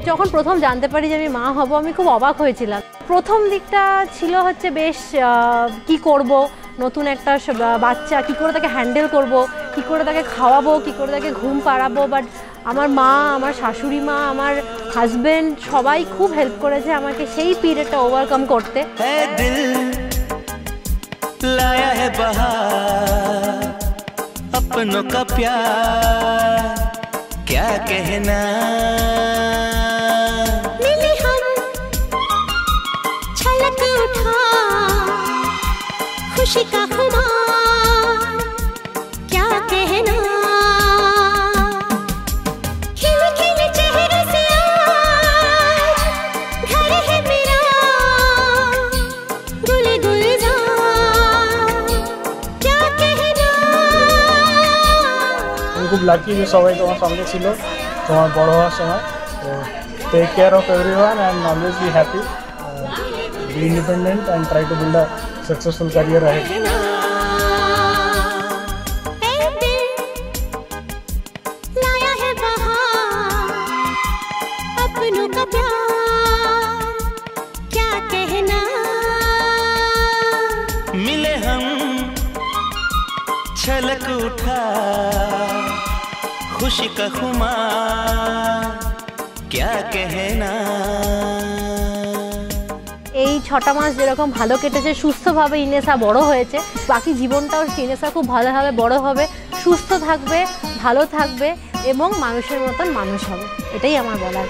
যখন প্রথম জানতে পারি যে আমি মা হব আমি খুব অবাক হয়েছিলাম। প্রথম দিকটা ছিল হচ্ছে বেশ কি করব, নতুন একটা বাচ্চা কি করে তাকে হ্যান্ডেল করব, কি করে তাকে খাওয়াবো, কি করে তাকে ঘুম পাড়াবো। বাট আমার মা, আমার শাশুড়ি মা, আমার হাজবেন্ড সবাই খুব হেল্প করেছে আমাকে সেই পিরিয়ডটা ওভারকাম করতে। अपनों का प्यार क्या कहना, मिले हम छलक उठा खुशी का खुमार क्या कहना, खिले खिले चेहरे से आज घर है मेरा गुले गुलजार क्या कहना। খুব লাকি যে সবাই তোমার সঙ্গে ছিল তোমার বড় হওয়ার সময়। তো take care of everyone and always be happy, be independent and try to build a successful career ahead। लाया है बहार अपनों का प्यार क्या कहना, मिले हम छलक उठा खुशी का खुमार क्या कहना। এই 6টা মাস যেরকম ভালো কেটেছে, সুস্থভাবে ইনেসা বড় হয়েছে, বাকি জীবনটাও ইনেসা খুব ভালোভাবে বড় হবে, সুস্থ থাকবে, ভালো থাকবে এবং মানুষের মতন মানুষ হবে, এটাই আমার বলার।